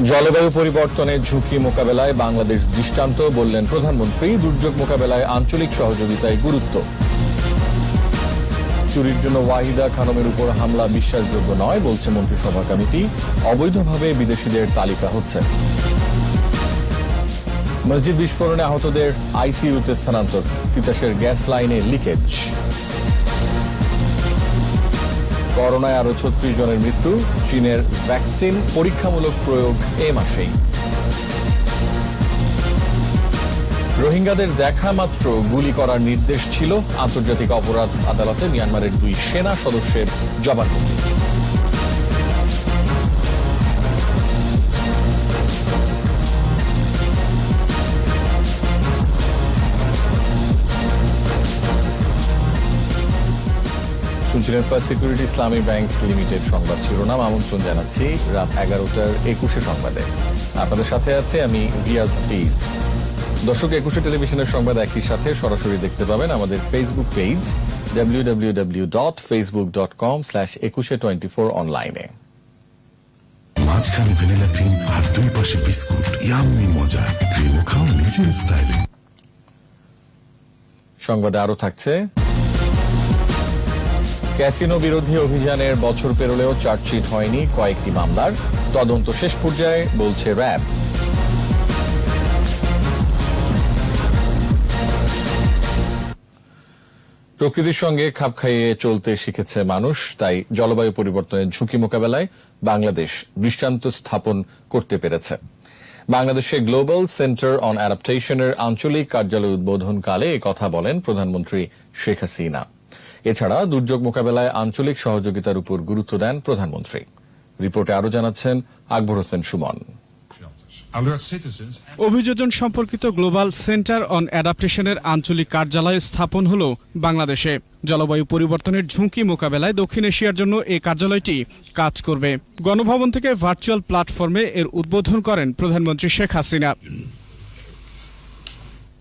জলবায়ু পরিবর্তনের ঝুঁকি মোকাবেলায় বাংলাদেশ দৃষ্টান্ত বললেন প্রধানমন্ত্রী। দুর্যোগ মোকাবেলায় আঞ্চলিক সহযোগিতায় গুরুত্ব। চুরির জন্য ওয়াহিদা খানমের উপর হামলা বিশ্বাসযোগ্য নয় বলছে মন্ত্রিসভা কমিটি। অবৈধভাবে বিদেশিদের তালিকা হচ্ছে। মসজিদ বিস্ফোরণে আহতদের আইসিইউতে স্থানান্তর। তিতাসের গ্যাস লাইনে লিকেজ। করোনায় আরো 36 জনের মৃত্যু। চীনের ভ্যাকসিন পরীক্ষামূলক প্রয়োগ এ মাসেই। রোহিঙ্গাদের দেখা মাত্র গুলি করার নির্দেশ ছিল আন্তর্জাতিক অপরাধ আদালতে মিয়ানমারের 2 সেনা সদস্যের জবানবন্দি। শুনছিলেন ফার্স্ট সিকিউরিটি ইসলামী ব্যাংক লিমিটেড সংবাদ শিরোনাম। আমন্ত্রণ জানাচ্ছি রাত 11টার 21 সংবাদে। আপনাদের সাথে আছে আমি রিয়াজ হাফিজ। দর্শক, 21 টেলিভিশনের সংবাদ একই সাথে সরাসরি দেখতে পাবেন আমাদের ফেসবুক পেজ www.facebook.com/2124 অনলাইনে। মাঝখানে ভ্যানিলা ক্রিম আর দুই পাশে বিস্কুট, ইয়াম্মি মজা। ক্রিমও খাও নিজের স্টাইলে। সংবাদে আরো থাকছে, ক্যাসিনো বিরোধী অভিযানের বছর পেরোলেও চার্জশিট হয়নি কয়েকটি মামলার। তদন্ত শেষ পর্যায়ে বলছে র্যাব। প্রকৃতির সঙ্গে খাপ খাইয়ে চলতে শিখেছে মানুষ, তাই জলবায়ু পরিবর্তনের ঝুঁকি মোকাবেলায় বাংলাদেশ দৃষ্টান্ত স্থাপন করতে পেরেছে। বাংলাদেশে গ্লোবাল সেন্টার অন অ্যাডাপ্টেশনের আঞ্চলিক কার্যালয় উদ্বোধনকালে এ কথা বলেন প্রধানমন্ত্রী শেখ হাসিনা। এছাড়া দুর্যোগ মোকাবেলায় আঞ্চলিক সহযোগিতার উপর গুরুত্ব দেন প্রধানমন্ত্রী। রিপোর্টে আরো জানাচ্ছেন আকবর হোসেন সুমন। অভিযোজন সম্পর্কিত গ্লোবাল সেন্টার অন অ্যাডাপ্টেশনের আঞ্চলিক কার্যালয় স্থাপন হল বাংলাদেশে। জলবায়ু পরিবর্তনের ঝুঁকি মোকাবেলায় দক্ষিণ এশিয়ার জন্য এই কার্যালয়টি কাজ করবে। গণভবন থেকে ভার্চুয়াল প্ল্যাটফর্মে এর উদ্বোধন করেন প্রধানমন্ত্রী শেখ হাসিনা।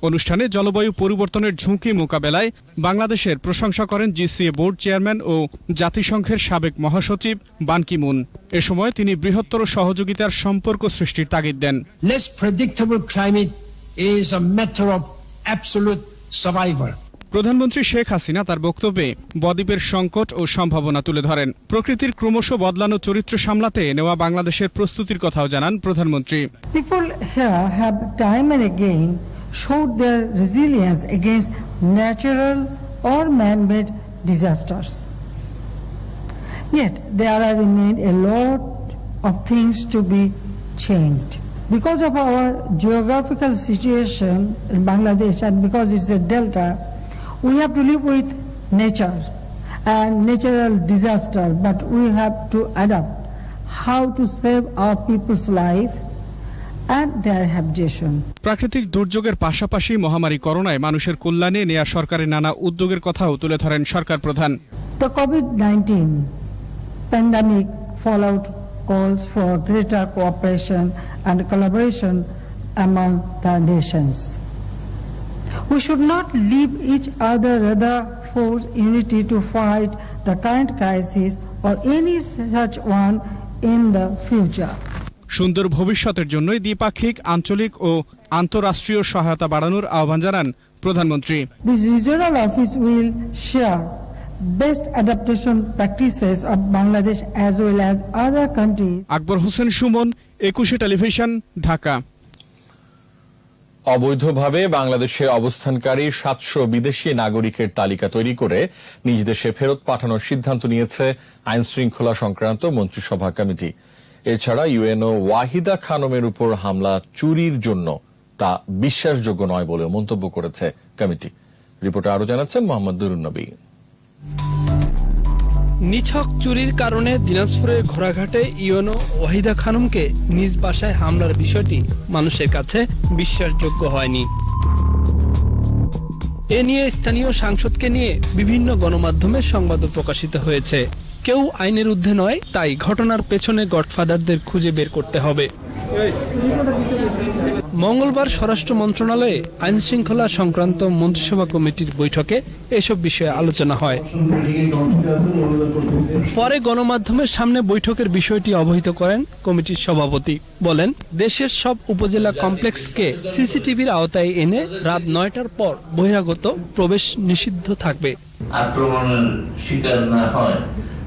অনুষ্ঠানে জলবায়ু পরিবর্তনের ঝুঁকি মোকাবেলায় বাংলাদেশের প্রশংসা করেন জিসিএ বোর্ড চেয়ারম্যান ও জাতিসংঘের সাবেক মহাসচিব বান কি মুন। এ সময় তিনি বৃহত্তর সহযোগিতার সম্পর্ক সৃষ্টির তাগিদ দেন। Less predictable climate is a matter of absolute survival. প্রধানমন্ত্রী শেখ হাসিনা তার বক্তব্যে বদ্বীপের সংকট ও সম্ভাবনা তুলে ধরেন। প্রকৃতির ক্রমশ বদলানো চরিত্র সামলাতে নেওয়া বাংলাদেশের প্রস্তুতির কথাও জানান প্রধানমন্ত্রী। People here have time and again showed their resilience against natural or man-made disasters. Yet there remain a lot of things to be changed. Because of our geographical situation in Bangladesh and because it's a delta, we have to live with nature and natural disaster, but we have to adapt how to save our people's life and their habitation. প্রাকৃতিক দুর্যোগের পাশাপাশি মহামারী করোনায় মানুষের কল্যাণে নেয়া সরকারের নানা উদ্যোগের কথাও তুলে ধরেন সরকার প্রধান। The COVID-19 pandemic fallout calls for greater cooperation and collaboration among the nations. We should not leave each other, rather force unity to fight the current crisis or any such one in the future. সুন্দর ভবিষ্যতের জন্যই দ্বিপাক্ষিক, আঞ্চলিক ও আন্তঃরাষ্ট্রীয় সহায়তা বাড়ানোর আহ্বান জানান প্রধানমন্ত্রী। This regional office will share best adaptation practices of Bangladesh as well as other countries. Akbar Hossain Suman, 21 television, Dhaka. অবৈধভাবে বাংলাদেশে অবস্থানকারী 700 বিদেশি নাগরিকের তালিকা তৈরি করে নিজ দেশে ফেরত পাঠানোর সিদ্ধান্ত নিয়েছে আইন শৃঙ্খলা সংক্রান্ত মন্ত্রিসভা কমিটি। এছাড়া ইউএনও ওয়াহিদা খানমের উপর হামলা চুরির জন্য তা বিশ্বাসযোগ্য নয় বলেও মন্তব্য করেছে কমিটি। রিপোর্টে আরো জানাচ্ছেন মোহাম্মদ দুরুন নবী। নিছক চুরির কারণে দিনাজপুরের ঘোড়াঘাটে ইউএনও ওয়াহিদা খানমকে নিজ বাসায় হামলার বিষয়টি মানুষের কাছে বিশ্বাসযোগ্য হয়নি। এ নিয়ে স্থানীয় সাংসদকে নিয়ে বিভিন্ন গণমাধ্যমে সংবাদও প্রকাশিত হয়েছে। কেউ আইনের ঊর্ধ্বে নয়, তাই ঘটনার পেছনে গডফাদারদের খুঁজে বের করতে হবে। মঙ্গলবার স্বরাষ্ট্র মন্ত্রণালয়ে আইন শৃঙ্খলা সংক্রান্ত মন্ত্রিসভা কমিটির বৈঠকে এসব বিষয়ে আলোচনা হয়। পরে গণমাধ্যমের সামনে বৈঠকের বিষয়টি অবহিত করেন কমিটির সভাপতি। বলেন, দেশের সব উপজেলা কমপ্লেক্সকে সিসিটিভির আওতায় এনে রাত 9টার পর বহিরাগত প্রবেশ নিষিদ্ধ থাকবে। আক্রমণের শিকার না হয়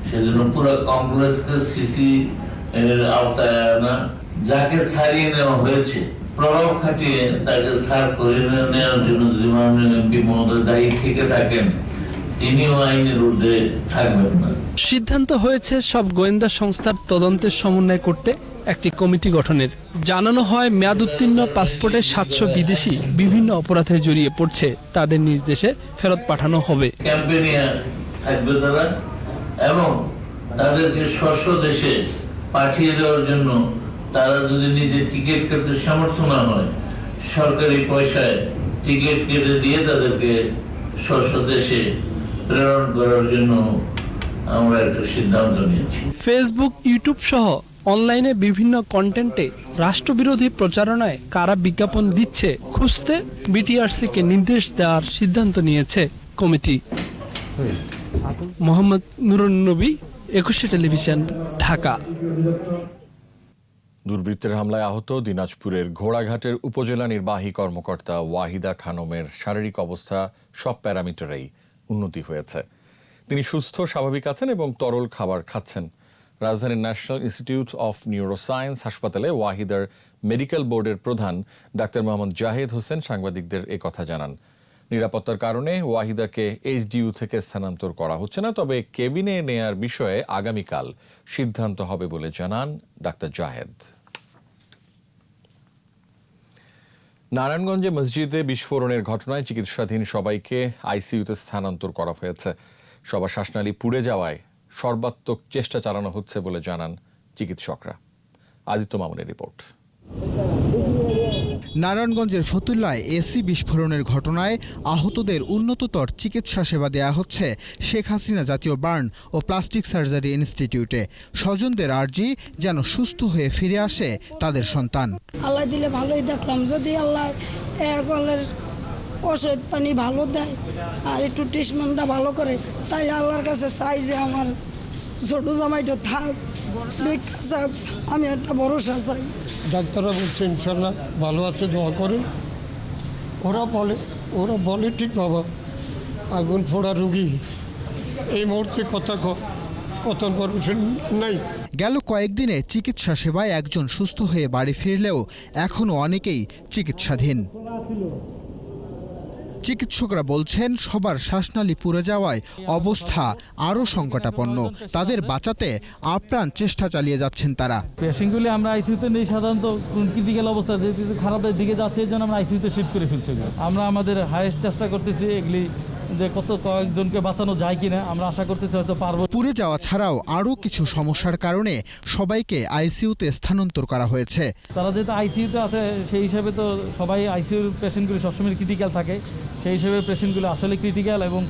সেজন্য পুরো কমপ্লেক্সকে সিসি এর আওতায় আনা, যাকে ছাড়িয়ে নেওয়া হয়েছে প্রভাব খাটিয়ে তাকে ছাড় করে নেওয়ার জন্য যদি মাননীয় এমপি মহোদয় দায়ী থেকে থাকেন, তিনিও আইনের ঊর্ধ্বে থাকবেন না। সিদ্ধান্ত হয়েছে সব গোয়েন্দা সংস্থার তদন্তের সমন্বয় করতে একটি কমিটি গঠনের। জানানো হয়, মেয়াদ উত্তীর্ণ পাসপোর্টে 700 বিদেশি বিভিন্ন অপরাধে জড়িয়ে পড়ছে, তাদের নিজ দেশে ফেরত পাঠানো হবে। ক্যাম্পেইনে থাকবে তারা এবং তাদেরকে স্ব দেশে পাঠিয়ে দেওয়ার জন্য তারা যদি নিজে টিকিট কাটতে সামর্থ্য না হয়, সরকারি পয়সায় টিকিট কেটে দিয়ে তাদেরকে স্ব দেশে প্রেরণ করার জন্য আমরা একটা সিদ্ধান্ত নিয়েছি। ফেসবুক, ইউটিউব সহ অনলাইনে বিভিন্ন কন্টেন্টে রাষ্ট্রবিরোধী প্রচারণায় কারা বিজ্ঞাপন দিচ্ছে খুঁজতে বিটিআরসিকে নির্দেশ দেওয়ার সিদ্ধান্ত নিয়েছে কমিটি। মোহাম্মদ নুরুন নবী, 21 টেলিভিশন, ঢাকা। দুর্বৃত্তের হামলায় আহত দিনাজপুরের ঘোড়াঘাটের উপজেলা নির্বাহী কর্মকর্তা ওয়াহিদা খানমের শারীরিক অবস্থা সব প্যারামিটারেই উন্নতি হয়েছে। তিনি সুস্থ, স্বাভাবিক আছেন এবং তরল খাবার খাচ্ছেন। রাজধানীর ন্যাশনাল ইনস্টিটিউট অফ নিউরোসায়েন্স হাসপাতালে ওয়াহিদার মেডিকেল বোর্ডের প্রধান ডাক্তার মোহাম্মদ জাহেদ হোসেন সাংবাদিকদের কথা জানান। নিরাপত্তার কারণে ওয়াহিদাকে এইচডিইউ থেকে স্থানান্তর করা হচ্ছে না, তবে কেবিনে নেয়ার বিষয়ে আগামীকাল সিদ্ধান্ত হবে বলে জানান ডাক্তার জাহেদ। নারায়ণগঞ্জে মসজিদে বিস্ফোরণের ঘটনায় চিকিৎসাধীন সবাইকে আইসিইউতে স্থানান্তর করা হয়েছে। সবার শ্বাসনালী পুড়ে যাওয়ায় সর্বাত্মক চেষ্টা চালানো হচ্ছে বলে জানান চিকিৎসকরা। আদিত্য মামুনের রিপোর্ট। নারায়ণগঞ্জের ফতুল্লায় এসি বিস্ফোরণের ঘটনায় আহতদের উন্নততর চিকিৎসা সেবা দেয়া হচ্ছে শেখ হাসিনা জাতীয় বার্ন ও প্লাস্টিক সার্জারি ইনস্টিটিউটে। স্বজনদের আর্জি যেন সুস্থ হয়ে ফিরে আসে তাদের সন্তান। আল্লাহ দিলে ভালোই দেখলাম, যদি আল্লাহ একলের ওষুধ পানি ভালো দেয় আর একটু ট্রিটমেন্টটা ভালো করে, তাইলে আল্লাহর কাছে চাই যে আমার ছোট জামাইটা থাক, আমি একটা ভরসা চাই। ডাক্তাররা বলছে ইনশাল্লাহ ভালো আছে, দোয়া করেন। ওরা বলে ঠিক বাবা, আগুন ফোড়া রুগী, এই মুহূর্তে কথন পারমিশন নাই। গেল কয়েকদিনে চিকিৎসা সেবায় একজন সুস্থ হয়ে বাড়ি ফিরলেও এখনও অনেকেই চিকিৎসাধীন। চিকিৎসকরা বলছেন সবার শ্বাসনালী পুড়ে যাওয়ায় অবস্থা আরও সংকটাপন্ন। তাদের বাঁচাতে আপ্রাণ চেষ্টা চালিয়ে যাচ্ছেন তারা। পেশেন্টগুলি আমরা আইসিইউতে নেই, সাধারণত ক্রিটিক্যাল অবস্থা যেহেতু খারাপের দিকে যাচ্ছে, এই জন্য আমরা আইসিইউতে শিফট করে ফেলছি। আমরা আমাদের হাইয়েস্ট চেষ্টা করতেছি এগুলি যে কয়েকজনকে বাঁচানো যায় কিনা, আমরা আশা করতেছি হয়তো পারবো। পুড়ে যাওয়া ছাড়াও আরও কিছু সমস্যার কারণে সবাইকে আইসিইউতে স্থানান্তর করা হয়েছে। তারা যেহেতু আইসিইউতে আছে, সেই হিসাবে তো সবাই আইসিইউর পেশেন্টগুলি সবসময় ক্রিটিক্যাল থাকে, সেই হিসেবে পেশেন্টগুলো আসলে ক্রিটিক্যাল এবং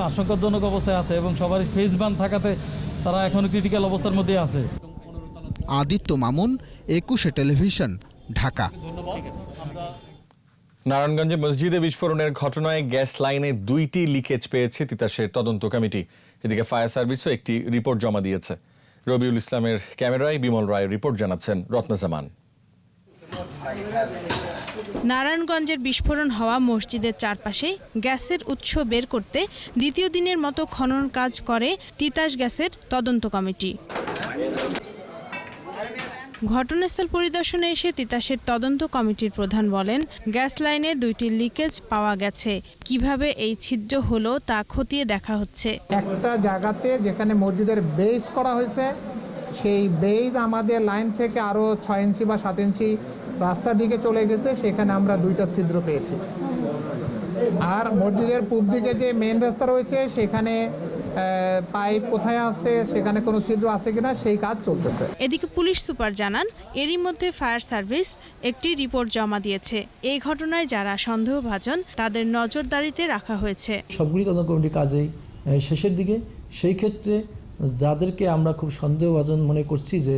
আশঙ্কাজনক অবস্থায় আছে এবং সবারই ফেস বার্ন থাকাতে তারা এখনো ক্রিটিক্যাল অবস্থার মধ্যে আছে। আদিত্য মামুন, 21 টেলিভিশন, ঢাকা। নারায়ণগঞ্জে মসজিদে বিস্ফোরণের ঘটনায় গ্যাস লাইনে 2টি লিকেজ পেয়েছে তিতাসের তদন্ত কমিটি। এদিকে ফায়ার সার্ভিসও একটি রিপোর্ট জমা দিয়েছে। রবিউল ইসলামের ক্যামেরায় বিমল রায় রিপোর্ট জানাচ্ছেন রত্নজামান। নারায়ণগঞ্জের বিস্ফোরণ হওয়া মসজিদের চারপাশে গ্যাসের উৎস বের করতে দ্বিতীয় দিনের মতো খনন কাজ করে তিতাস গ্যাসের তদন্ত কমিটি। ঘটনাস্থল পরিদর্শনে এসে তিতাসের তদন্ত কমিটির প্রধান বলেন, গ্যাস লাইনে 2টি লিকেজ পাওয়া গেছে। কিভাবে এই ছিদ্র হলো তা খতিয়ে দেখা হচ্ছে। একটা জায়গাতে যেখানে মসজিদের বেস করা হয়েছে, সেই বেস আমাদের লাইন থেকে আরও 6 ইঞ্চি বা 7 ইঞ্চি রাস্তার দিকে চলে গেছে, সেখানে আমরা 2টা ছিদ্র পেয়েছি। আর মসজিদের পূর্ব দিকে যে মেন রাস্তা রয়েছে, সেখানে পাইপ কোথায় আছে, সেখানে কোনো ছিদ্র আছে কিনা সেই কাজ চলতেছে। এদিকে পুলিশ সুপার জানান, এরই মধ্যে ফায়ার সার্ভিস একটি রিপোর্ট জমা দিয়েছে। এই ঘটনায় যারা সন্দেহভাজন তাদের নজরদারিতে রাখা হয়েছে। সবগুলি তদন্ত কমিটির কাজেই শেষের দিকে, সেই ক্ষেত্রে যাদেরকে আমরা খুব সন্দেহভাজন মনে করছি যে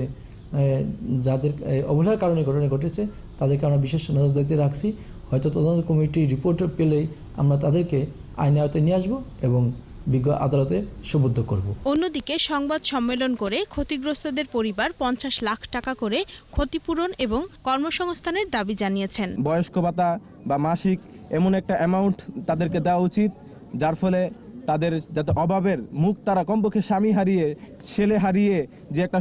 যাদের অবহেলার কারণে ঘটনা ঘটেছে তাদেরকে আমরা বিশেষ নজরদারিতে রাখছি। হয়তো তদন্ত কমিটি রিপোর্ট পেলেই আমরা তাদেরকে আইনের আওতায় নিয়ে আসবো এবং বিজ্ঞ আদালতে সুবদ্ধ করব। অন্যদিকে সংবাদ সম্মেলন করে ক্ষতিগ্রস্তদের পরিবার 50 লাখ টাকা করে ক্ষতিপূরণ এবং কর্মসংস্থানের দাবি জানিয়েছেন। বয়স্ক ভাতা বা মাসিক এমন একটা অ্যামাউন্ট তাদেরকে দেওয়া উচিত, যার ফলে তাদের যাতে অভাবের মুখ তারা কমপক্ষে স্বামী হারিয়ে ছেলে হারিয়ে যে একটা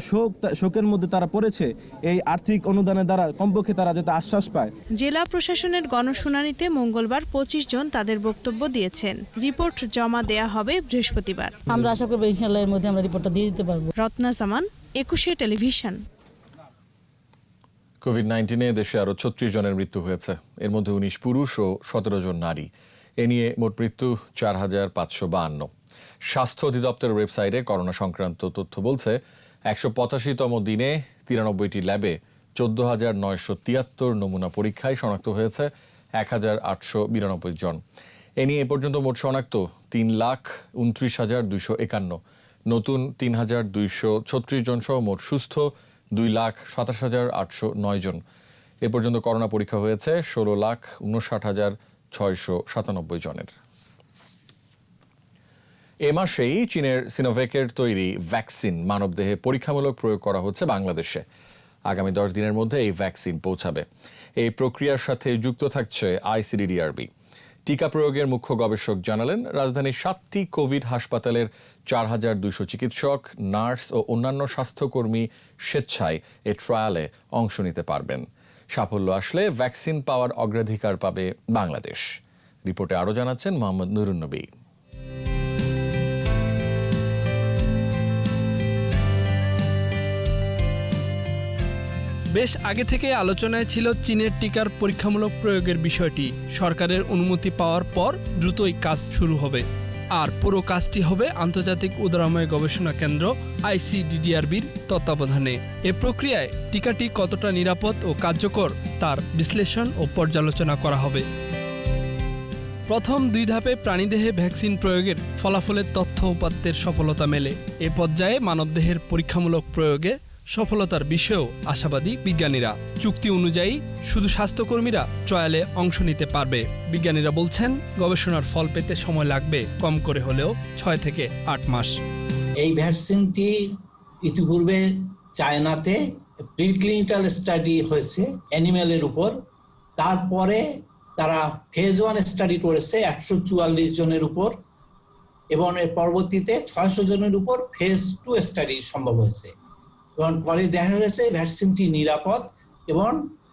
শোকের মধ্যে তারা পড়েছে, এই আর্থিক অনুদানের দ্বারা কমপক্ষে তারা যাতে আশ্বাস পায়। জেলা প্রশাসনের গণশুনানিতে মঙ্গলবার 25 জন তাদের বক্তব্য দিয়েছেন। রিপোর্ট জমা দেয়া হবে বৃহস্পতিবার। আমরা আশা করব ইনশাআল্লাহ এর মধ্যে আমরা রিপোর্টটা দিয়ে দিতে পারবো। রত্না জামান, 21 টেলিভিশন। কোভিড-19 দেশে আরো 36 জনের মৃত্যু হয়েছে, এর মধ্যে 19 পুরুষ ও 17 জন নারী। এ নিয়ে মোট মৃত্যু 4552। স্বাস্থ্য অধিদপ্তরের ওয়েবসাইটে করোনা সংক্রান্ত তথ্য বলছে 185তম দিনে 93টি ল্যাবে 14,973 নমুনা পরীক্ষায় শনাক্ত হয়েছে 1,892 জন। এ নিয়ে এ পর্যন্ত মোট শনাক্ত 3,29,251, নতুন 3,236 জন সহ মোট সুস্থ 2,27,809 জন। এ পর্যন্ত করোনা পরীক্ষা হয়েছে 16,59,697 জনের। এ মাসেই চীনের সিনোভ্যাকের তৈরি ভ্যাকসিন মানবদেহে পরীক্ষামূলক প্রয়োগ করা হচ্ছে বাংলাদেশে। আগামী 10 দিনের মধ্যে এই ভ্যাকসিন পৌঁছাবে। এই প্রক্রিয়ার সাথে যুক্ত থাকছে আইসিডিডিআরবি। টিকা প্রয়োগের মুখ্য গবেষক জানালেন, রাজধানীর 7টি কোভিড হাসপাতালের 4,200 চিকিৎসক, নার্স ও অন্যান্য স্বাস্থ্যকর্মী স্বেচ্ছায় এ ট্রায়ালে অংশ নিতে পারবেন। সাফল্য আসলে ভ্যাকসিন পাওয়ার অগ্রাধিকার পাবে বাংলাদেশ। রিপোর্টে আরও জানাচ্ছেন মোহাম্মদ নুরুন নবী। বেশ আগে থেকে আলোচনায় ছিল চীনের টিকার পরীক্ষামূলক প্রয়োগের বিষয়টি। সরকারের অনুমতি পাওয়ার পর দ্রুতই কাজ শুরু হবে। আর পুরো কাজটি হবে আন্তর্জাতিক উদারময় গবেষণা কেন্দ্র আইসিডিডিআরবির তত্ত্বাবধানে। এ প্রক্রিয়ায় টিকাটি কতটা নিরাপদ ও কার্যকর তার বিশ্লেষণ ও পর্যালোচনা করা হবে। প্রথম 2 ধাপে প্রাণীদেহে ভ্যাকসিন প্রয়োগের ফলাফলের তথ্য উপাত্তের সফলতা মেলে। এ পর্যায়ে মানবদেহের পরীক্ষামূলক প্রয়োগে সফলতার বিষয়েও আশাবাদী বিজ্ঞানীরা। চুক্তি অনুযায়ী শুধু স্বাস্থ্যকর্মীরা ট্রায়ালে অংশ নিতে পারবে। বিজ্ঞানীরা বলছেন, গবেষণার ফল পেতে সময় লাগবে কম করে হলেও 6 থেকে 8 মাস। এই ভ্যাকসিনটি ইতিপূর্বে চায়নাতে প্রিক্লিনিক্যাল স্টাডি হয়েছে অ্যানিমেলের উপর। তারপরে তারা ফেজ 1 স্টাডি করেছে 144 জনের উপর, এবং এর পরবর্তীতে 600 জনের উপর ফেজ 2 স্টাডি সম্ভব হয়েছে। এবং পরে দেখা গেছে ভ্যাকসিনটি নিরাপদ এবং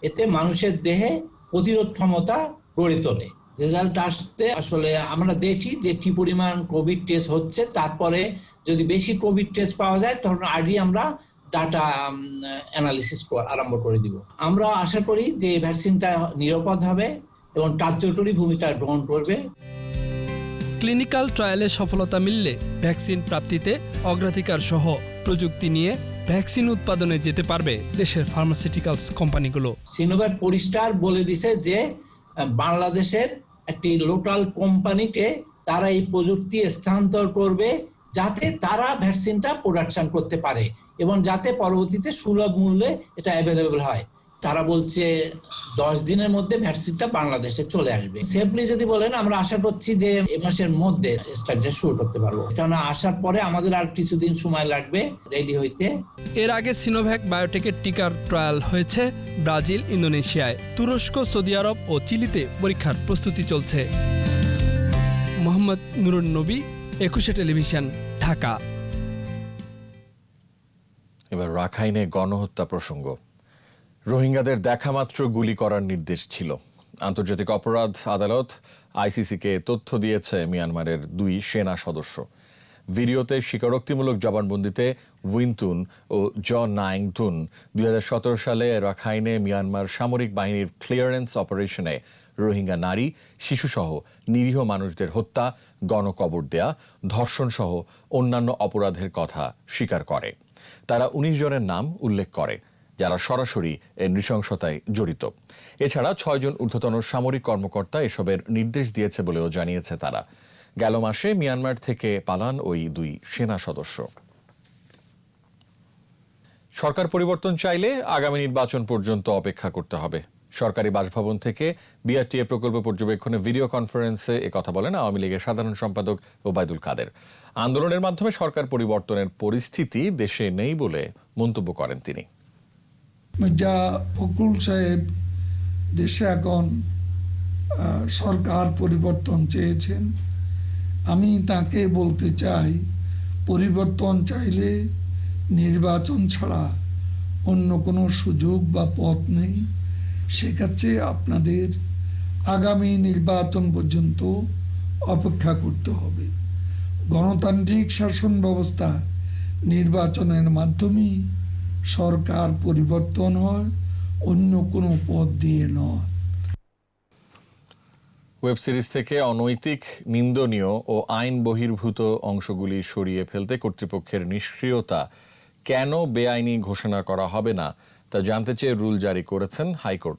এতে মানুষের দেহে প্রতিরোধ ক্ষমতা গড়ে তোলে। রেজাল্ট আসতে আসলে আমরা দেখি যে কি পরিমাণ কোভিড টেস্ট হচ্ছে, তারপরে যদি বেশি কোভিড টেস্ট পাওয়া যায় তখন আগে আমরা ডাটা অ্যানালিসিস আরম্ভ করে দিব। আমরা আশা করি যে ভ্যাকসিনটা নিরাপদ হবে এবং কার্যকরী ভূমিকা গ্রহণ করবে। ক্লিনিক্যাল ট্রায়ালে সফলতা মিললে ভ্যাকসিন প্রাপ্তিতে অগ্রাধিকার সহ প্রযুক্তি নিয়ে ভ্যাকসিন উৎপাদনে যেতে পারবে দেশের ফার্মাসিউটিক্যালস কোম্পানিগুলো। সিনোভ্যাক পরিষ্কার বলে দিছে যে বাংলাদেশের একটি লোকাল কোম্পানিকে তারা এই প্রযুক্তি স্থানান্তর করবে, যাতে তারা ভ্যাকসিনটা প্রোডাকশন করতে পারে এবং যাতে পরবর্তীতে সুলভ মূল্যে এটা অ্যাভেলেবল হয়। তারা বলছে 10 দিনের মধ্যে ভ্যাকসিনটা বাংলাদেশে চলে আসবে। সেফলি যদি বলেন, আমরা আশা করছি যে এ মাসের মধ্যে স্টাডিটা শুরু করতে পারবো। কারণ আসার পরে আমাদের আর কিছুদিন সময় লাগবে রেডি হইতে। এর আগে সিনোভ্যাক বায়োটেকের টিকার ট্রায়াল হয়েছে ব্রাজিল, ইন্দোনেশিয়ায়। তুরস্ক, সৌদি আরব ও চিলিতে পরীক্ষার প্রস্তুতি চলছে। মোহাম্মদ নুরুন নবী, 21 টেলিভিশন, ঢাকা। এবার রাখাইনে গণহত্যা প্রসঙ্গ। রোহিঙ্গাদের দেখামাত্র গুলি করার নির্দেশ ছিল। আন্তর্জাতিক অপরাধ আদালত আইসিসিকে তথ্য দিয়েছে মিয়ানমারের 2 সেনা সদস্য। ভিডিওতে স্বীকারোক্তিমূলক জবানবন্দিতে উইনতুন ও জ নাইংতুন 2017 সালে রাখাইনে মিয়ানমার সামরিক বাহিনীর ক্লিয়ারেন্স অপারেশনে রোহিঙ্গা নারী, শিশুসহ নিরীহ মানুষদের হত্যা, গণকবর দেয়া, ধর্ষণসহ অন্যান্য অপরাধের কথা স্বীকার করে। তারা 19 জনের নাম উল্লেখ করে যারা সরাসরি এই নৃশংসতায় জড়িত। এছাড়া 6 জন ঊর্ধ্বতন সামরিক কর্মকর্তা এসবের নির্দেশ দিয়েছে বলেও জানিয়েছে তারা। গেল মাসে মিয়ানমার থেকে পালান ওই 2 সেনা সদস্য। সরকার পরিবর্তন চাইলে আগামী নির্বাচন পর্যন্ত অপেক্ষা করতে হবে। সরকারি বাসভবন থেকে বিআরটিএ প্রকল্প পর্যবেক্ষণে ভিডিও কনফারেন্সে কথা বলেন আওয়ামী লীগের সাধারণ সম্পাদক ওবায়দুল কাদের। আন্দোলনের মাধ্যমে সরকার পরিবর্তনের পরিস্থিতি দেশে নেই বলে মন্তব্য করেন তিনি। মির্জা ফখরুল সাহেব দেশে এখন সরকার পরিবর্তন চেয়েছেন। আমি তাকে বলতে চাই, পরিবর্তন চাইলে নির্বাচন ছাড়া অন্য কোনো সুযোগ বা পথ নেই। সেক্ষেত্রে আপনাদের আগামী নির্বাচন পর্যন্ত অপেক্ষা করতে হবে। গণতান্ত্রিক শাসন ব্যবস্থা নির্বাচনের মাধ্যমেই সরকার পরিবর্তন হয়, অন্য কোনো পথ দিয়ে নয়। ওয়েব সিরিজ থেকে অনৈতিক, নিন্দনীয় ও আইন বহির্ভূত অংশগুলি সরিয়ে ফেলতে কর্তৃপক্ষের নিষ্ক্রিয়তা কেন বেআইনি ঘোষণা করা হবে না তা জানতে চেয়ে রুল জারি করেছেন হাইকোর্ট।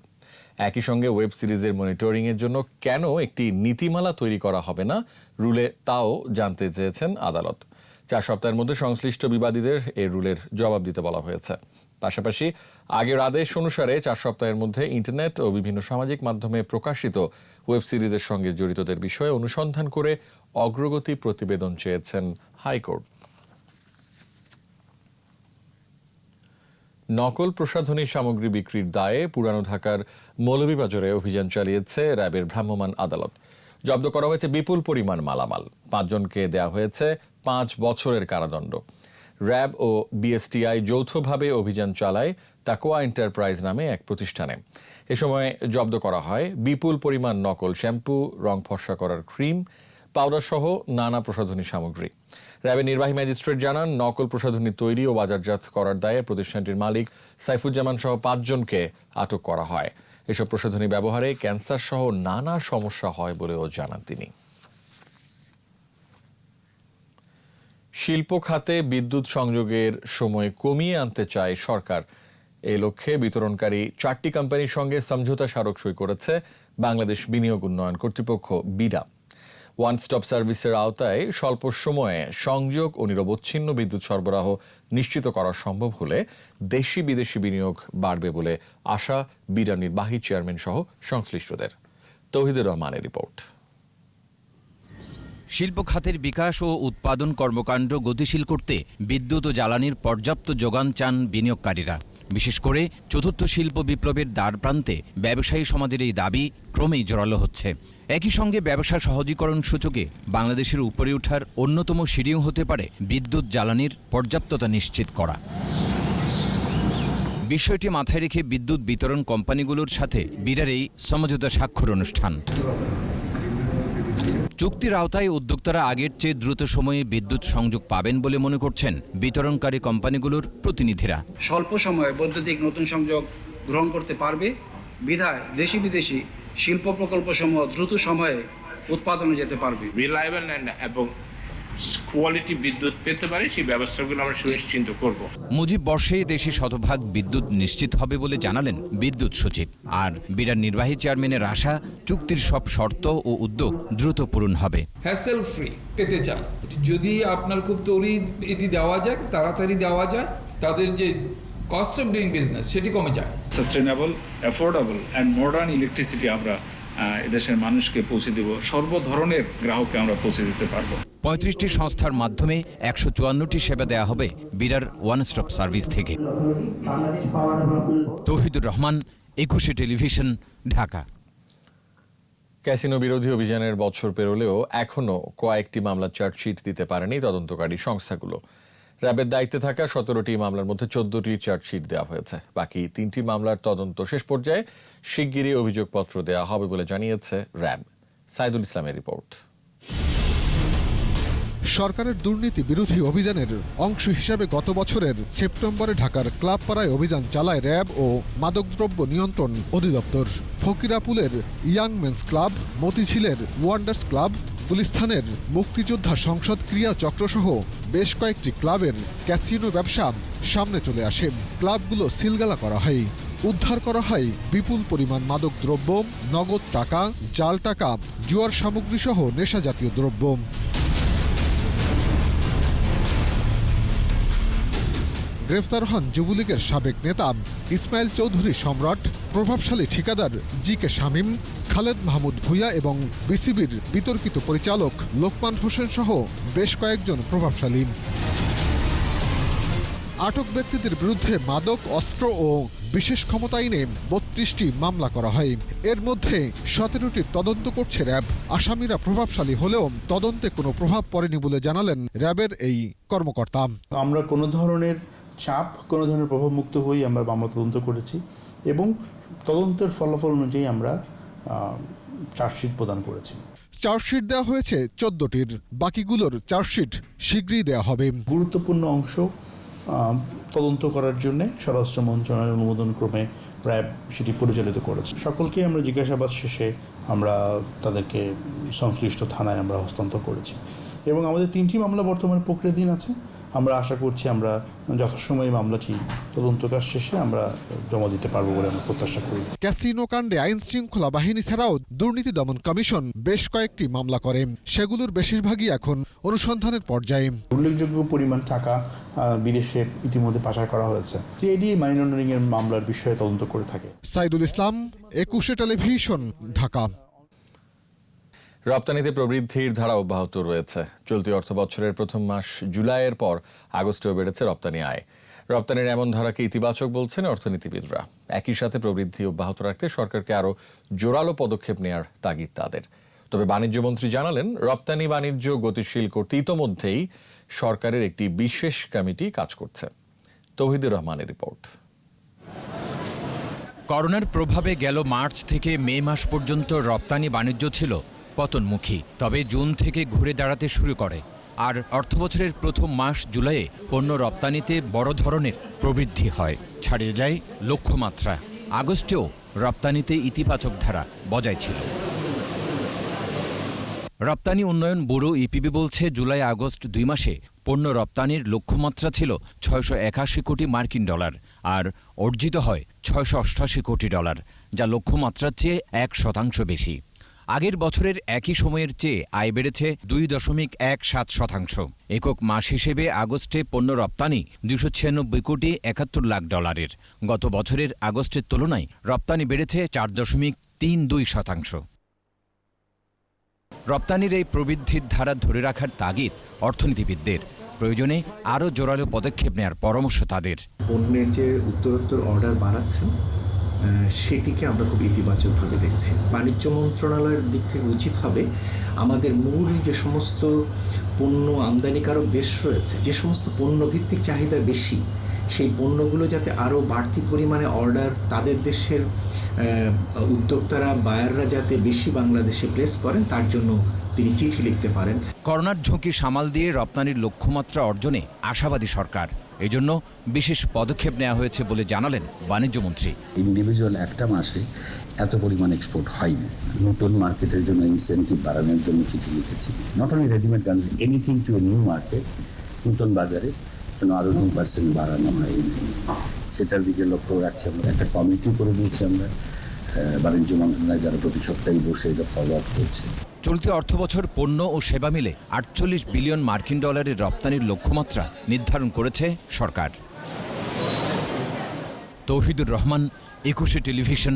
একই সঙ্গে ওয়েব সিরিজের মনিটরিংয়ের জন্য কেন একটি নীতিমালা তৈরি করা হবে না রুলে তাও জানতে চেয়েছেন আদালত। 4 সপ্তাহের মধ্যে সংশ্লিষ্ট বিবাদীদের এই রুলের জবাব দিতে বলা হয়েছে। পাশাপাশি আগের আদেশ অনুসারে 4 সপ্তাহের মধ্যে ইন্টারনেট ও বিভিন্ন সামাজিক মাধ্যমে প্রকাশিত ওয়েব সিরিজের সঙ্গে জড়িতদের বিষয়ে অনুসন্ধান করে অগ্রগতি প্রতিবেদন চেয়েছেন হাইকোর্ট। নকল প্রসাধনী সামগ্রী বিক্রির দায়ে পুরানো ঢাকার মৌলভীবাজারে অভিযান চালিয়েছে র্যাবের ভ্রাম্যমাণ আদালত। জব্দ করা হয়েছে বিপুল পরিমাণ মালামাল। 5 জনকে দেয়া হয়েছে 5 বছরের কারাদণ্ড। র্যাব ও বিএসটিআই যৌথভাবে অভিযান চালায় তাকোয়া এন্টারপ্রাইজ নামে এক প্রতিষ্ঠানে। এ সময় জব্দ করা হয় বিপুল পরিমাণ নকল শ্যাম্পু, রং ফর্সা করার ক্রিম, পাউডার সহ নানা প্রসাধনী সামগ্রী। র্যাবের নির্বাহী ম্যাজিস্ট্রেট জানান, নকল প্রসাধনী তৈরি ও বাজারজাত করার দায়ে প্রতিষ্ঠানটির মালিক সাইফুজ্জামান সহ 5 জনকে আটক করা হয়। এসব প্রসাধনী ব্যবহারে ক্যান্সার সহ নানা সমস্যা হয় বলেও জানান তিনি। শিল্প খাতে বিদ্যুৎ সংযোগের সময় কমিয়ে আনতে চায় সরকার। এই লক্ষ্যে বিতরণকারী 4টি কোম্পানির সঙ্গে সমঝোতা স্মারক সই করেছে বাংলাদেশ বিনিয়োগ উন্নয়ন কর্তৃপক্ষ বিডা। ওয়ান স্টপ সার্ভিসের আওতায় স্বল্প সময়ে সংযোগ ও নিরবচ্ছিন্ন বিদ্যুৎ সরবরাহ নিশ্চিত করা সম্ভব হলে দেশি বিদেশি বিনিয়োগ বাড়বে বলে আশা বিডা নির্বাহী চেয়ারম্যান সহ সংশ্লিষ্টদের। তৌহিদুর রহমানের রিপোর্ট। শিল্প খাতের বিকাশ ও উৎপাদন কর্মকাণ্ড গতিশীল করতে বিদ্যুৎ ও জ্বালানির পর্যাপ্ত যোগান চান বিনিয়োগকারীরা। বিশেষ করে চতুর্থ শিল্প বিপ্লবের দ্বারপ্রান্তে ব্যবসায়ী সমাজের এই দাবি ক্রমেই জোরালো হচ্ছে। একই সঙ্গে ব্যবসা সহজীকরণ সূচকে বাংলাদেশের উপরে ওঠার অন্যতম সিঁড়িও হতে পারে বিদ্যুৎ জ্বালানির পর্যাপ্ততা নিশ্চিত করা। বিষয়টি মাথায় রেখে বিদ্যুৎ বিতরণ কোম্পানিগুলোর সাথে বিডার এই সমঝোতা স্বাক্ষর অনুষ্ঠান। চুক্তির আওতায় উদ্যোক্তারা আগের চেয়ে দ্রুত সময়ে বিদ্যুৎ সংযোগ পাবেন বলে মনে করছেন বিতরণকারী কোম্পানিগুলোর প্রতিনিধিরা। স্বল্প সময়ে বৈদ্যুতিক নতুন সংযোগ গ্রহণ করতে পারবে বিধায় দেশি বিদেশি শিল্প প্রকল্পসমূহ দ্রুত সময়ে উৎপাদনে যেতে পারবে। রিলায়েবল এবং কোয়ালিটি বিদ্যুৎ পেতে পারে, সেই ব্যবস্থাগুলো আমরা সুনিশ্চিত করব। মুজিব বর্ষেই দেশে শতভাগ বিদ্যুৎ নিশ্চিত হবে বলে জানালেন বিদ্যুৎ সচিব। আর বিডার নির্বাহী চেয়ারম্যানের আশা, চুক্তির সব শর্ত ও উদ্যোগ দ্রুত পূরণ হবে। হ্যাসেল ফ্রি পেতে চান, যদি আপনার খুব তড়িৎ এটি দেওয়া যায়, তাড়াতাড়ি দেওয়া যায়, তাদের যে কস্ট অফ ডুইং বিজনেস সেটি কমে যায়। Sustainable, affordable and modern electricity আমরা এদেশের মানুষকে পৌঁছে দেব, সর্ব ধরনের গ্রাহককে আমরা পৌঁছে দিতে পারবো। 35টি সংস্থার মাধ্যমে 154টি সেবা দেয়া হবে বিডার ওয়ান স্টপ সার্ভিস থেকে। তৌহিদুর রহমান, 21 টেলিভিশন, ঢাকা। ক্যাসিনো বিরোধী অভিযানের বছর পেরোলেও এখনও কয়েকটি মামলার চার্জশিট দিতে পারেনি তদন্তকারী সংস্থাগুলো। র্যাবের দায়িত্বে থাকা 17টি মামলার মধ্যে 14টি চার্জশিট দেওয়া হয়েছে। বাকি 3টি মামলার তদন্ত শেষ পর্যায়ে শিগগিরই অভিযোগপত্র দেওয়া হবে বলে জানিয়েছে র্যাব। সাইদুল ইসলামের রিপোর্ট। সরকারের দুর্নীতি বিরোধী অভিযানের অংশ হিসাবে গত বছরের সেপ্টেম্বরে ঢাকার ক্লাবপাড়ায় অভিযান চালায় র্যাব ও মাদকদ্রব্য নিয়ন্ত্রণ অধিদপ্তর। ফকিরাপুলের ইয়াং মেন্স ক্লাব, মতিঝিলের ওয়ান্ডার্স ক্লাব, গুলিস্তানের মুক্তিযোদ্ধা সংসদ ক্রিয়া চক্রসহ বেশ কয়েকটি ক্লাবের ক্যাসিনো ব্যবসা সামনে চলে আসে। ক্লাবগুলো সিলগালা করা হয়। উদ্ধার করা হয় বিপুল পরিমাণ মাদকদ্রব্য, নগদ টাকা, জাল টাকা, জুয়ার সামগ্রী সহ নেশাজাতীয় দ্রব্য। গ্রেফতার হন যুবলীগের সাবেক নেতা ইসমাইল চৌধুরী সম্রাট, প্রভাবশালী ঠিকাদার জি.কে. শামীম, খালেদ মাহমুদ ভূঁইয়া এবং বিসিবির বিতর্কিত পরিচালক লোকমান হোসেন সহ বেশ কয়েকজন প্রভাবশালী। আটক ব্যক্তিদের বিরুদ্ধে মাদক, অস্ত্র ও বিশেষ ক্ষমতা আইনে ৩২টি মামলা করা হয়। এর মধ্যে 17টির তদন্ত করছে র্যাব। আসামিরা প্রভাবশালী হলেও তদন্তে কোনো প্রভাব পড়েনি বলে জানালেন র্যাবের এই কর্মকর্তা। আমরা কোনো ধরনের চাপ, কোনো ধরনের প্রভাবমুক্ত হয়ে আমরা মামলা তদন্ত করেছি এবং তদন্তের ফলাফল অনুযায়ী আমরা চার্জশিট প্রদান করেছি। চার্জশিট দেওয়া হয়েছে 14টির, বাকিগুলোর চার্জশিট শীঘ্রই দেওয়া হবে। গুরুত্বপূর্ণ অংশ তদন্ত করার জন্য স্বরাষ্ট্র মন্ত্রণালয়ের অনুমোদন ক্রমে র্যাব সেটি পরিচালিত করেছে। সকলকে আমরা জিজ্ঞাসাবাদ শেষে আমরা তাদেরকে সংশ্লিষ্ট থানায় আমরা হস্তান্তর করেছি এবং আমাদের 3টি মামলা বর্তমানে প্রক্রিয়াধীন আছে। আমরা আশা করছি আমরা যথাসময়ে মামলাটি তদন্ত কাজ শেষে আমরা জমা দিতে পারবো বলে আমরা প্রত্যাশা করি। ক্যাসিনো কাণ্ডে আইন শৃঙ্খলা বাহিনী ছাড়াও দুর্নীতি দমন কমিশন বেশ কয়েকটি মামলা করে। সেগুলোর বেশিরভাগই এখন অনুসন্ধানের পর্যায়ে। উল্লেখযোগ্য পরিমাণ টাকা বিদেশে ইতিমধ্যে পাচার করা হয়েছে। সিআইডি মানি লন্ডারিং এর মামলার বিষয়ে তদন্ত করে থাকে। সাইদুল ইসলাম, 21 টেলিভিশন, ঢাকা। রপ্তানিতে প্রবৃদ্ধির ধারা অব্যাহত রয়েছে। চলতি অর্থবছরের প্রথম মাস জুলাইয়ের পর আগস্টেও বেড়েছে রপ্তানি আয়। রপ্তানির এমন ধারাকে ইতিবাচক বলছেন অর্থনীতিবিদরা। একই সাথে প্রবৃদ্ধি অব্যাহত রাখতে সরকারকে আরও জোরালো পদক্ষেপ নেওয়ার তাগিদ তাদের। তবে বাণিজ্যমন্ত্রী জানালেন, রপ্তানি বাণিজ্য গতিশীল করতে ইতোমধ্যেই সরকারের একটি বিশেষ কমিটি কাজ করছে। তৌহিদুর রহমানের রিপোর্ট। করোনার প্রভাবে গেল মার্চ থেকে মে মাস পর্যন্ত রপ্তানি বাণিজ্য ছিল পতনমুখী, তবে জুন থেকে ঘুরে দাঁড়াতে শুরু করে। আর অর্থবছরের প্রথম মাস জুলাইয়ে পণ্য রপ্তানিতে বড় ধরনের প্রবৃদ্ধি হয়, ছাড়িয়ে যায় লক্ষ্যমাত্রা। আগস্টেও রপ্তানিতে ইতিবাচক ধারা বজায় ছিল। রপ্তানি উন্নয়ন ব্যুরো ইপিবি বলছে, জুলাই আগস্ট 2 মাসে পণ্য রপ্তানির লক্ষ্যমাত্রা ছিল $681 কোটি মার্কিন ডলার আর অর্জিত হয় $688 কোটি ডলার, যা লক্ষ্যমাত্রার চেয়ে 1% বেশি। আগের বছরের একই সময়ের চেয়ে আয় বেড়েছে 2.17%। একক মাস হিসেবে আগস্টে পণ্য রপ্তানি $296 কোটি 71 লাখ ডলারের। গত বছরের আগস্টের তুলনায় রপ্তানি বেড়েছে 4.32%। রপ্তানির এই প্রবৃদ্ধির ধারা ধরে রাখার তাগিদ অর্থনীতিবিদদের। প্রয়োজনে আরও জোরালো পদক্ষেপ নেওয়ার পরামর্শ তাদের। পণ্যের যে উত্তরোত্তর অর্ডার বাড়াচ্ছে সেটিকে আমরা খুব ইতিবাচকভাবে দেখছি। বাণিজ্য মন্ত্রণালয়ের দিক থেকে উচিত হবে আমাদের মূল যে সমস্ত পণ্য আমদানিকারক দেশ রয়েছে, যে সমস্ত পণ্য ভিত্তিক চাহিদা বেশি, সেই পণ্যগুলো যাতে আরও বাড়তি পরিমাণে অর্ডার তাদের দেশের উদ্যোক্তারা, বায়াররা যাতে বেশি বাংলাদেশে প্লেস করেন, তার জন্য তিনি চিঠি লিখতে পারেন। করোনার ঝুঁকি সামাল দিয়ে রপ্তানির লক্ষ্যমাত্রা অর্জনে আশাবাদী সরকার। এজন্য বিশেষ পদক্ষেপ নেওয়া হয়েছে বলে জানালেন বাণিজ্যমন্ত্রী। ইন্ডিভিজুয়াল একটা মাসে এত পরিমাণ এক্সপোর্ট হয়নি। নতুন মার্কেটের জন্য ইনসেন্টিভ বাড়ানোর জন্য চিঠি লিখেছি। Not only readymade garments, anything to a new market, নতুন বাজারে যেন আরও 2% বাড়ানো হয়, সেটার দিকে লক্ষ্য রাখছি। আমরা একটা কমিটি করে দিয়েছি আমরা বাণিজ্য মন্ত্রণালয়, যারা প্রতি সপ্তাহে বসে এটা ফলো আপ করছে। চলতি অর্থবছর পণ্য ও সেবা মিলে 48 বিলিয়ন মার্কিন ডলারের রপ্তানির লক্ষ্যমাত্রা নির্ধারণ করেছে সরকার। তৌহিদুর রহমান, 21 টেলিভিশন,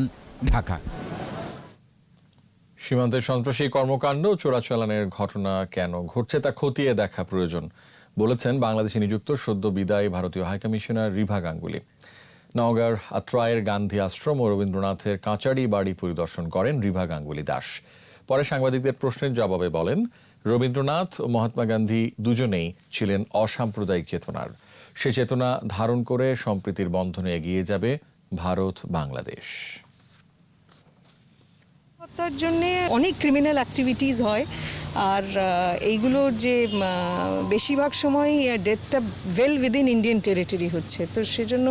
ঢাকা। সীমান্তে সন্ত্রাসী কর্মকাণ্ড ও চোরাচালানের ঘটনা কেন ঘটছে তা খতিয়ে দেখা প্রয়োজন বলেছেন বাংলাদেশে নিযুক্ত সদ্য বিদায়ী ভারতীয় হাইকমিশনার রিভা গাঙ্গুলি। নওগাঁর আত্রায়ের গান্ধী আশ্রম ও রবীন্দ্রনাথের কাচারি বাড়ি পরিদর্শন করেন রিভা গাঙ্গুলি দাস। পরে সাংবাদিকদের প্রশ্নের জবাবে বলেন, রবীন্দ্রনাথ ও মহাত্মা গান্ধী দুজনেই ছিলেন অসাম্প্রদায়িক চেতনার। সে চেতনা ধারণ করে সম্প্রীতির বন্ধনে এগিয়ে যাবে ভারত বাংলাদেশ। তার জন্য অনেক ক্রিমিনাল অ্যাক্টিভিটিস হয়, আর এইগুলোর যে বেশিরভাগ সময় ডেথটা ওয়েল উইদিন ইন্ডিয়ান টেরিটরি হচ্ছে। তো সেজন্য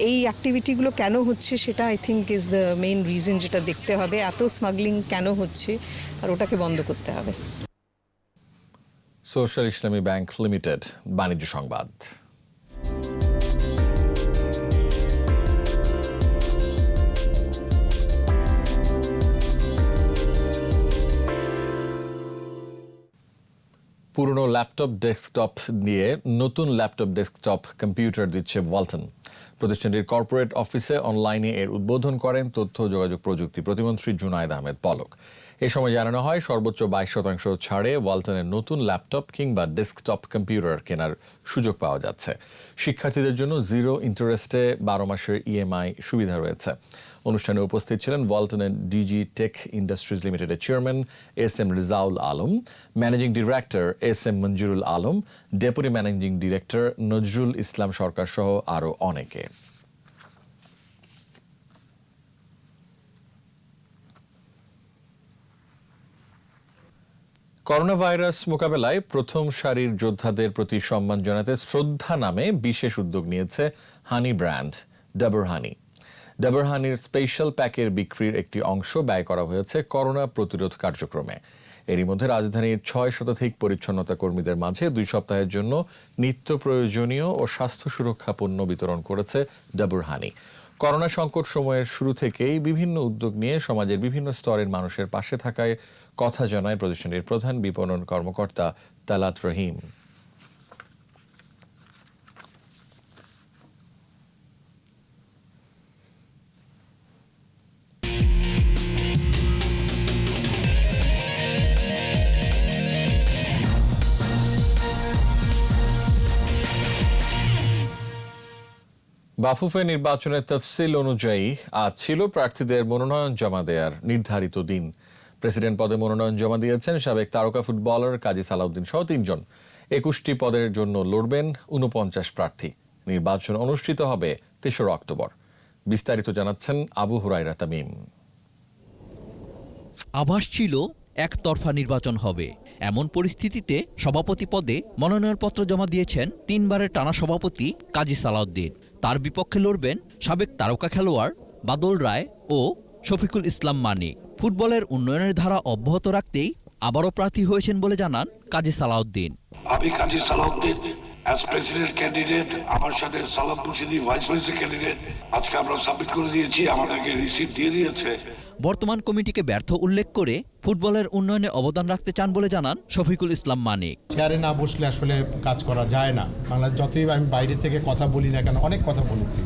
এই অ্যাক্টিভিটিগুলো কেন হচ্ছে সেটা I think is the main reason, যেটা দেখতে হবে। এত স্মাগলিং কেন হচ্ছে আর ওটাকে বন্ধ করতে হবে। সোশ্যাল ইসলামী ব্যাংক লিমিটেড, বাণিজ্য সংবাদ। পুরনো ল্যাপটপ ডেস্কটপ নিয়ে নতুন ল্যাপটপ ডেস্কটপ কম্পিউটার দিচ্ছে ওয়ালটন। প্রতিষ্ঠানটির কর্পোরেট অফিসে অনলাইনে এর উদ্বোধন করেন তথ্য ও যোগাযোগ প্রযুক্তি প্রতিমন্ত্রী জুনায়েদ আহমেদ পলক। এ সময় জানানো হয় সর্বোচ্চ 22% ছাড়ে ওয়ালটনের নতুন ল্যাপটপ কিংবা ডেস্কটপ কম্পিউটার কেনার সুযোগ পাওয়া যাচ্ছে। শিক্ষার্থীদের জন্য 0 ইন্টারেস্টে 12 মাসের ইএমআই সুবিধা রয়েছে। অনুষ্ঠানে উপস্থিত ছিলেন ওয়ালটনের ডিজি টেক ইন্ডাস্ট্রিজ লিমিটেডের chairman SM Rezaul Alam, managing director SM Monjurul Alam, deputy managing director Nazrul Islam Sarkar সহ আরও অনেকে। করোনা ভাইরাস মোকাবেলায় প্রথম সারির যোদ্ধাদের প্রতি সম্মান জানাতে শ্রদ্ধা নামে বিশেষ উদ্যোগ নিয়েছে হানি ব্র্যান্ড ডাবর হানি। ডাবর হানির স্পেশাল প্যাকের বিক্রির একটি অংশ ব্যয় করা হয়েছে করোনা প্রতিরোধ কার্যক্রমে। এরই মধ্যে রাজধানীর 6 শতাধিক পরিচ্ছন্নতা কর্মীদের মাঝে 2 সপ্তাহের জন্য নিত্য প্রয়োজনীয় ও স্বাস্থ্য সুরক্ষা পণ্য বিতরণ করেছে ডাবর হানি। করোনা সংকট সময়ের শুরু থেকেই বিভিন্ন উদ্যোগ নিয়ে সমাজের বিভিন্ন স্তরের মানুষের পাশে থাকায় কথা জানায় প্রতিষ্ঠানটির প্রধান বিপণন কর্মকর্তা তালাত রহিম। বাফুফে নির্বাচনের তফসিল অনুযায়ী আজ ছিল প্রার্থীদের মনোনয়ন জমা দেওয়ার নির্ধারিত দিন। প্রেসিডেন্ট পদে মনোনয়ন জমা দিয়েছেন সাবেক তারকা ফুটবলার কাজী সালাউদ্দিন সহ 3 জন। 21টি পদের জন্য লড়বেন 49 প্রার্থী। নির্বাচন অনুষ্ঠিত হবে 3 অক্টোবর। বিস্তারিত জানাচ্ছেন আবু হুরায়রা তামিম। আভাস ছিল একতরফা নির্বাচন হবে, এমন পরিস্থিতিতে সভাপতি পদে মনোনয়নপত্র জমা দিয়েছেন 3 বারের টানা সভাপতি কাজী সালাউদ্দিন। তার বিপক্ষে লড়বেন সাবেক তারকা খেলোয়াড় বাদল রায় ও শফিকুল ইসলাম মানি। ফুটবলের উন্নয়নের ধারা অব্যাহত রাখতেই আবারও প্রার্থী হয়েছেন বলে জানান কাজী সালাউদ্দিন। আমি কাজী সালাউদ্দিন অ্যাজ প্রেসিডেন্ট ক্যান্ডিডেট, আমার সাথে সালাম মুর্শিদি ভাইস প্রেসিডেন্ট ক্যান্ডিডেট। আজকে আমরা সাবমিট করে দিয়েছি, আমাদেরকে রিসিভ দিয়ে দিয়েছে। বর্তমান কমিটিকে ব্যর্থ উল্লেখ করে ফুটবলের উন্নয়নে অবদান রাখতে চান বলে জানান শফিকুল ইসলাম মানিক। চেয়ারে না বসলে আসলে কাজ করা যায় না। বাংলাদেশ যতই আমি বাইরে থেকে কথা বলি না কেন, অনেক কথা বলেছি,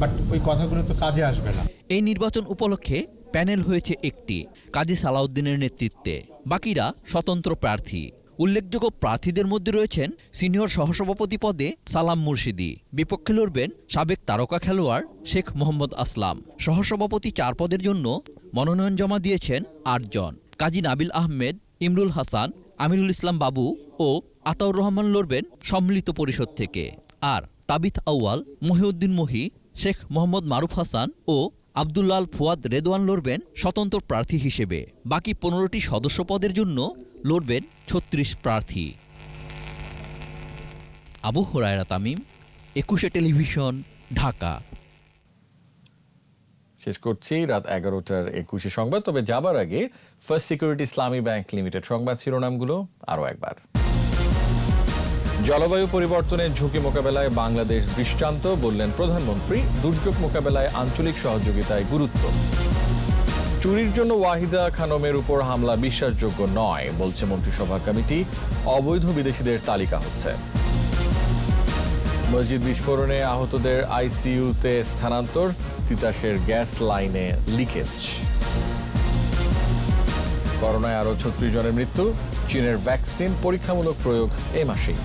বাট ওই কথাগুলো তো কাজে আসবে না। এই নির্বাচন উপলক্ষে প্যানেল হয়েছে একটি, কাজী সালাউদ্দিনের নেতৃত্বে, বাকিরা স্বতন্ত্র প্রার্থী। উল্লেখযোগ্য প্রার্থীদের মধ্যে রয়েছেন সিনিয়র সহসভাপতি পদে সালাম মুর্শিদি, বিপক্ষে লড়বেন সাবেক তারকা খেলোয়াড় শেখ মোহাম্মদ আসলাম। সহসভাপতি 4 পদের জন্য মনোনয়ন জমা দিয়েছেন 8 জন। কাজী নাবিল আহমেদ, ইমরুল হাসান, আমিরুল ইসলাম বাবু ও আতাউর রহমান লড়বেন সম্মিলিত পরিষদ থেকে। আর তাবিথ আউয়াল, মহিউদ্দিন মহি, শেখ মোহাম্মদ মারুফ হাসান ও আব্দুল্লাল ফুয়াদ রেদওয়ান লড়বেন স্বতন্ত্র প্রার্থী হিসেবে। বাকি 15টি সদস্য পদের জন্য লড়বেন 36 প্রার্থী। আবু হুরায়রা তামিম, 21 টেলিভিশন, ঢাকা। শেষ করছি রাত 11টার 21 সংবাদ। তবে যাবার আগে ফার্স্ট সিকিউরিটি ইসলামী ব্যাংক লিমিটেড সংবাদ শিরোনামগুলো আরও একবার। জলবায়ু পরিবর্তনের ঝুঁকি মোকাবেলায় বাংলাদেশ দৃষ্টান্ত, বললেন প্রধানমন্ত্রী। দুর্যোগ মোকাবেলায় আঞ্চলিক সহযোগিতায় গুরুত্ব। চুরির জন্য ওয়াহিদা খানমের উপর হামলা বিশ্বাসযোগ্য নয়, বলছে মন্ত্রিসভা কমিটি। অবৈধ বিদেশিদের তালিকা হচ্ছে। মসজিদ বিস্ফোরণে আহতদের আইসিইউতে স্থানান্তর, তিতাসের গ্যাস লাইনে লিকেজ। করোনায় আরও 36 জনের মৃত্যু, চীনের ভ্যাকসিন পরীক্ষামূলক প্রয়োগ এ মাসেই।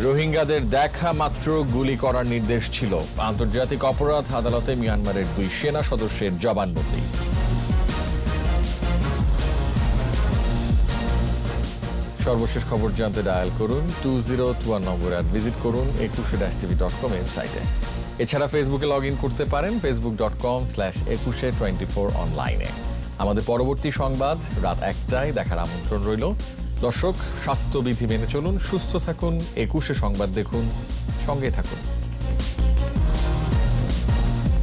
রোহিঙ্গাদের দেখা মাত্র গুলি করার নির্দেশ ছিল, আন্তর্জাতিক অপরাধ আদালতে মিয়ানমারের 2 সেনা সদস্যের জবানবন্দি। সর্বশেষ খবর জানতে ডায়াল করুন 2021 নম্বরে আর ভিজিট করুন 21tv.com ওয়েবসাইটে। এছাড়া ফেসবুকে লগ ইন করতে পারেন facebook.com/2124 অনলাইনে। আমাদের পরবর্তী সংবাদ রাত 1টায় দেখার আমন্ত্রণ রইল। দর্শক, স্বাস্থ্যবিধি মেনে চলুন, সুস্থ থাকুন, 21 সংবাদ দেখুন, সঙ্গে থাকুন।